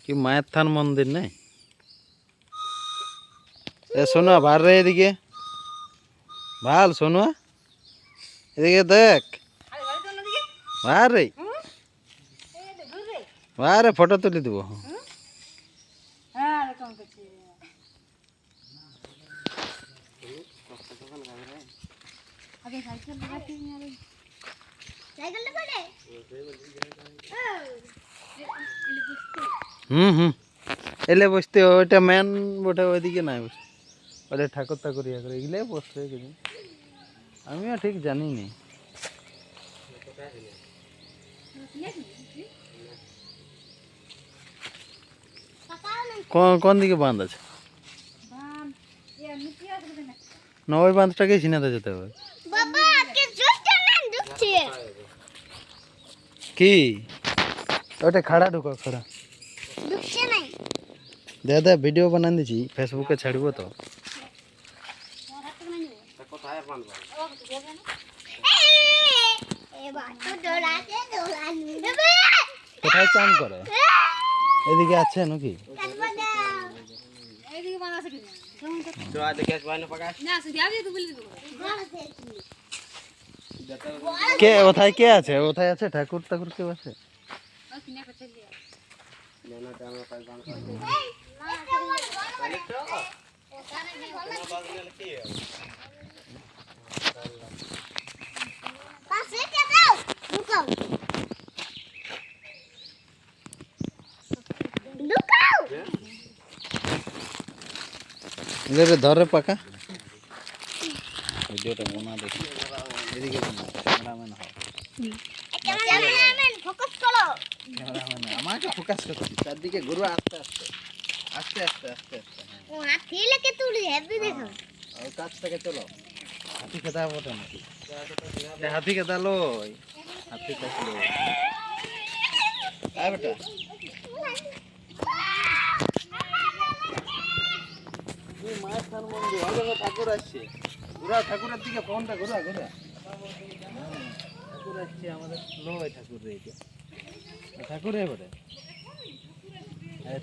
কি মায়ের থান মন্দির নেই? এ সোনা বার রে এদিকে, ভাল সোনা এদিকে দেখ, বার রে বার রে, ফটো তুলে দিব। হুম, এলে বসতে ওইটা মেন বটে, ওইদিকে নাই বসে, ওটা ঠাকুর ঠাকুর ইয়া করে এগুলো বসতে কিছু, আমিও ঠিক জানি নি। কোন দিকে বাঁধ আছে? না ওই বাঁধটাকে চিনাতে যেতে হবে। কি ওটা খাড়া ঢুকো, খাড়া দে ভিডিও বানান দিছি, ফেসবুকে ছাড়ব তো। কোথায় চান করে? এদিকে আছে নাকি? কে ওথায় কে আছে? ওথায় আছে ঠাকুর ঠাকুর কেউ আছে? ধরে পাকা ভিডিওটা বনা দেখি, এদিকে ক্যামেরাম্যান হয়, আমাকে ফোকাস করছি, চারদিকে ঘুরো আস্তে আস্তে আস্তে আস্তে আস্তে আস্তে, আর কাছ থেকে চলো। হাতি খেতে বটে নাকি? হাতি খেতে লই, হাতি খেতে আয় বেটা। মায়ের স্থান মন্দির, ঠাকুর আসছে, ঘুরা ঠাকুরের দিকে ফোনটা ঘুরা ঘুরা, ঠাকুর আসছে আমাদের, লয় ঠাকুর রে, ঠাকুর বটে,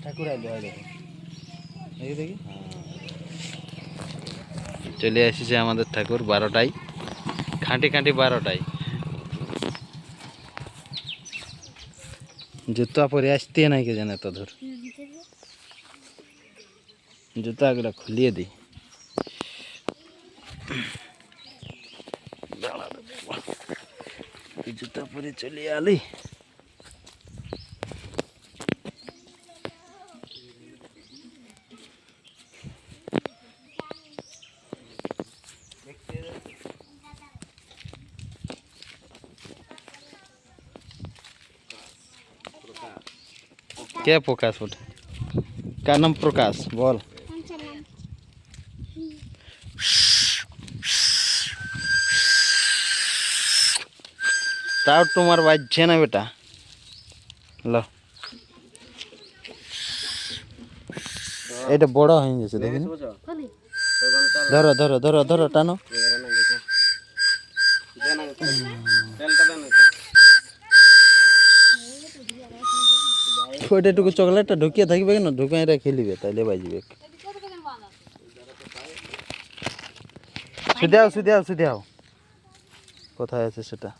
ঠাকুর আইলে হয়, দেখো দেখি দেখি, চলে আসছে আমাদের ঠাকুর 12টায়, খাঁটি খাঁটি 12টায়। জুতা পরে আসতে নাই কে জানে, তো ধর জুতাগুলো খুলিয়ে দিই। জুতা পরে চলে আলি। क्या प्रकाश बोले? क्या नाम प्रकाश बोल? ताऊ तुम्हार बाजছে না बेटा, लो এটা বড় হয়ে গেছে, দেখুন, ধরো ধরো ধরো ধরো, টানো, ওইটাটুকু চকলেটটা ঢুকিয়ে থাকবে না, ঢুকাই রেখে নিবে, তাইলে বাজবে। সুদাও সুদাও সুদাও, কোথায় আছে সেটা?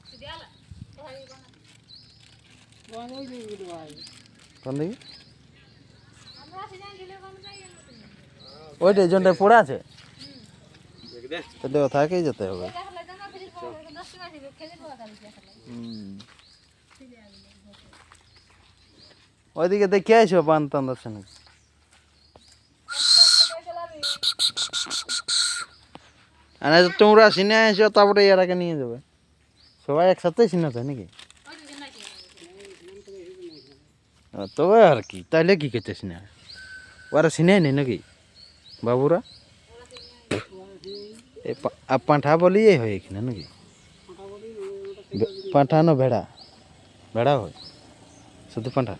কোন দিকে? ওইটা জনটা পড়ে আছে, তাহলে ওথাকেই যেতে হবে। ওইদিকে দেখে আইসো পান টান দর্শন, তোমরা সিনে আসো, তারপরে এরাকে নিয়ে যাবে, সবাই একসাথে সিনেতে নাকি? তবে আর কি, তাইলে কি করতে সিনে, ওরা সিনে নেই নাকি বাবুরা? পাঁঠা বলিয়ে হয় এখানে নাকি? পাঁঠা না ভেড়া? ভেড়া হয় শুধু, পাঁঠা।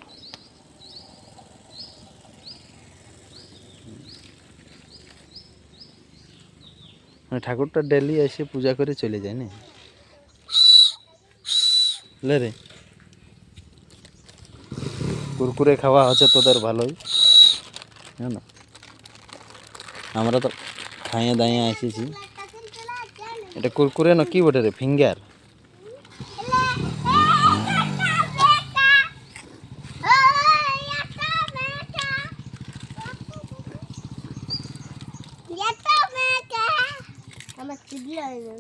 ঠাকুরটা ডেলি এসে পূজা করে চলে যায় না? লে রে কুরকুরে খাওয়া হচ্ছে তোদের ভালোই, হ্যাঁ না? আমরা তো খাইয়ে দাইয়ে এসেছি। এটা কুরকুরে না কি বটে রে, ফিঙ্গার? আমার